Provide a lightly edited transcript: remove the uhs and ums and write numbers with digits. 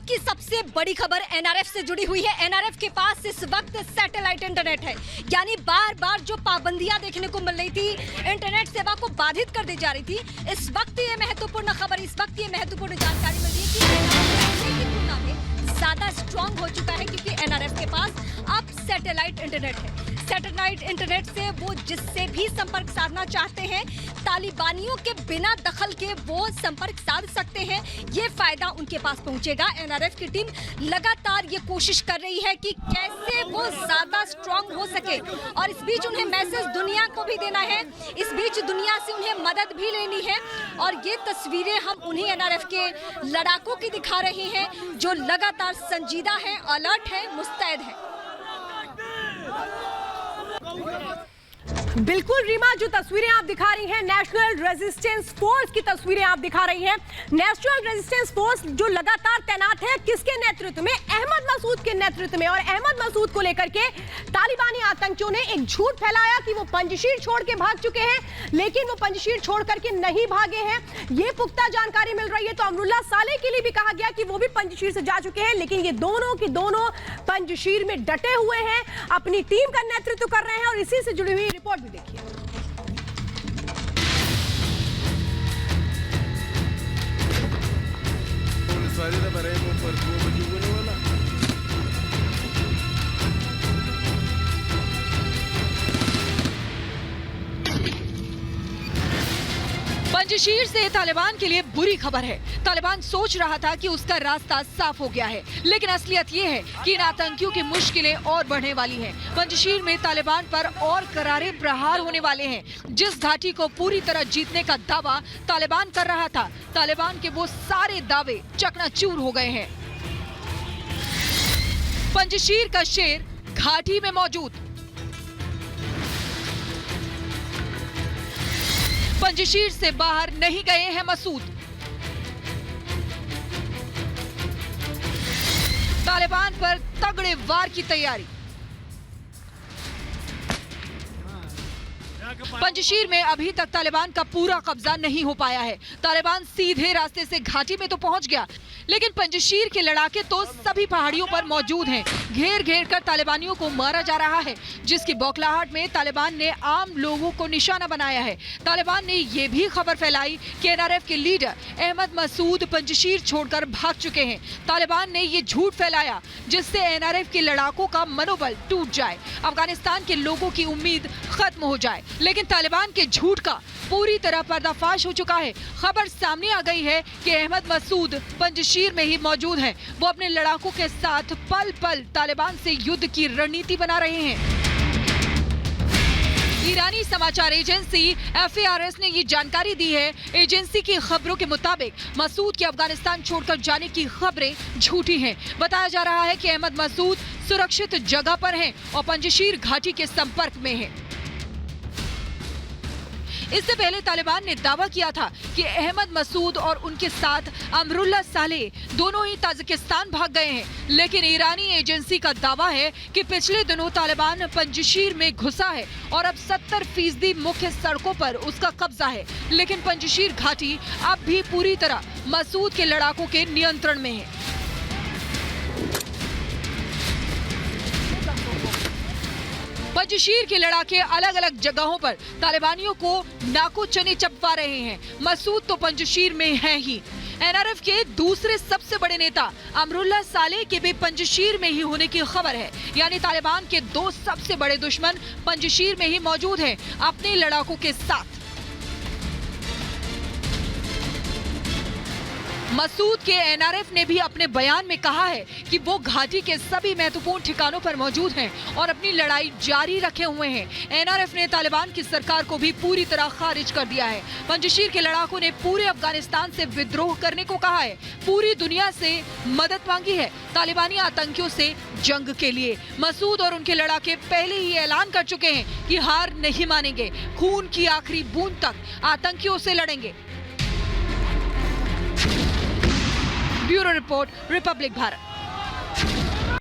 की सबसे बड़ी खबर एनआरएफ से जुड़ी हुई है। एनआरएफ के पास इस वक्त सैटेलाइट इंटरनेट है, यानी बार बार जो पाबंदियां देखने को मिल रही थी, इंटरनेट सेवा को बाधित कर दी जा रही थी, इस वक्त ये महत्वपूर्ण खबर, इस वक्त ये महत्वपूर्ण जानकारी मिल रही है कि एनआरएफ की तुलना में ज्यादा स्ट्रॉन्ग हो चुका है, क्योंकि एनआरएफ के पास अब सैटेलाइट इंटरनेट है। सैटेलाइट इंटरनेट से वो जिससे भी संपर्क साधना चाहते हैं, तालिबानियों के बिना दखल के वो संपर्क साध सकते हैं। ये फायदा उनके पास पहुंचेगा। एनआरएफ की टीम लगातार ये कोशिश कर रही है कि कैसे वो ज्यादा स्ट्रांग हो सके, और इस बीच उन्हें मैसेज दुनिया को भी देना है, इस बीच दुनिया से उन्हें मदद भी लेनी है। और ये तस्वीरें हम उन्हीं एनआरएफ के लड़ाकों की दिखा रहे हैं जो लगातार संजीदा है, अलर्ट है, मुस्तैद है। बिल्कुल रीमा, जो तस्वीरें आप दिखा रही हैं नेशनल रेजिस्टेंस फोर्स की तस्वीरें आप दिखा रही हैं। नेशनल रेजिस्टेंस फोर्स जो लगातार तैनात है, किसके नेतृत्व में? अहमद मसूद के नेतृत्व में। और अहमद मसूद को लेकर के तालिबानी आतंकियों ने एक झूठ फैलाया कि वो पंजशीर छोड़ के भाग चुके हैं, लेकिन वो पंजशीर छोड़ करके नहीं भागे हैं। ये पुख्ता जानकारी मिल रही है। तो अमरुल्लाह सालेह के लिए भी कहा गया कि वो भी पंजशीर से जा चुके हैं, लेकिन ये दोनों की दोनों पंजशीर में डटे हुए हैं, अपनी टीम का नेतृत्व कर रहे हैं। और इसी से जुड़ी हुई रिपोर्ट भी देखिए। पंजशीर से तालिबान के लिए बुरी खबर है। तालिबान सोच रहा था कि उसका रास्ता साफ हो गया है, लेकिन असलियत ये है कि इन आतंकियों की मुश्किलें और बढ़ने वाली हैं। पंजशीर में तालिबान पर और करारे प्रहार होने वाले हैं। जिस घाटी को पूरी तरह जीतने का दावा तालिबान कर रहा था, तालिबान के वो सारे दावे चकनाचूर हो गए हैं। पंजशीर का शेर घाटी में मौजूद। पंजशीर से बाहर नहीं गए हैं मसूद। तालिबान पर तगड़े वार की तैयारी। पंजशीर में अभी तक तालिबान का पूरा कब्जा नहीं हो पाया है। तालिबान सीधे रास्ते से घाटी में तो पहुंच गया, लेकिन पंजशीर के लड़ाके तो सभी पहाड़ियों पर मौजूद हैं। घेर घेर कर तालिबानियों को मारा जा रहा है, जिसकी बौखलाहट में तालिबान ने आम लोगों को निशाना बनाया है। तालिबान ने ये भी खबर फैलाई कि एनआरएफ के लीडर अहमद मसूद पंजशीर छोड़कर भाग चुके हैं। तालिबान ने ये झूठ फैलाया जिससे एनआरएफ के लड़ाकों का मनोबल टूट जाए, अफगानिस्तान के लोगों की उम्मीद खत्म हो जाए। लेकिन तालिबान के झूठ का पूरी तरह पर्दाफाश हो चुका है। खबर सामने आ गई है कि अहमद मसूद पंजशीर में ही मौजूद हैं। वो अपने लड़ाकों के साथ पल पल तालिबान से युद्ध की रणनीति बना रहे हैं। ईरानी समाचार एजेंसी FARS ने ये जानकारी दी है। एजेंसी की खबरों के मुताबिक मसूद के अफगानिस्तान छोड़कर जाने की खबरें झूठी हैं। बताया जा रहा है कि अहमद मसूद सुरक्षित जगह पर हैं और पंजशीर घाटी के संपर्क में हैं। इससे पहले तालिबान ने दावा किया था कि अहमद मसूद और उनके साथ अमरुल्लाह सालेह दोनों ही ताजिकिस्तान भाग गए हैं, लेकिन ईरानी एजेंसी का दावा है कि पिछले दिनों तालिबान पंजशीर में घुसा है और अब 70% मुख्य सड़कों पर उसका कब्जा है। लेकिन पंजशीर घाटी अब भी पूरी तरह मसूद के लड़ाकों के नियंत्रण में है। पंजशीर के लड़ाके अलग अलग जगहों पर तालिबानियों को नाको चने चबवा रहे हैं। मसूद तो पंजशीर में है ही। एनआरएफ के दूसरे सबसे बड़े नेता अमरुल्लाह सालेह के भी पंजशीर में ही होने की खबर है, यानी तालिबान के दो सबसे बड़े दुश्मन पंजशीर में ही मौजूद हैं अपने लड़ाकों के साथ। मसूद के एनआरएफ ने भी अपने बयान में कहा है कि वो घाटी के सभी महत्वपूर्ण ठिकानों पर मौजूद हैं और अपनी लड़ाई जारी रखे हुए हैं। एनआरएफ ने तालिबान की सरकार को भी पूरी तरह खारिज कर दिया है। पंजशीर के लड़ाकों ने पूरे अफगानिस्तान से विद्रोह करने को कहा है, पूरी दुनिया से मदद मांगी है तालिबानी आतंकियों से जंग के लिए। मसूद और उनके लड़ाके पहले ही ऐलान कर चुके हैं कि हार नहीं मानेंगे, खून की आखिरी बूंद तक आतंकियों से लड़ेंगे। Bureau report, Republic Bharat.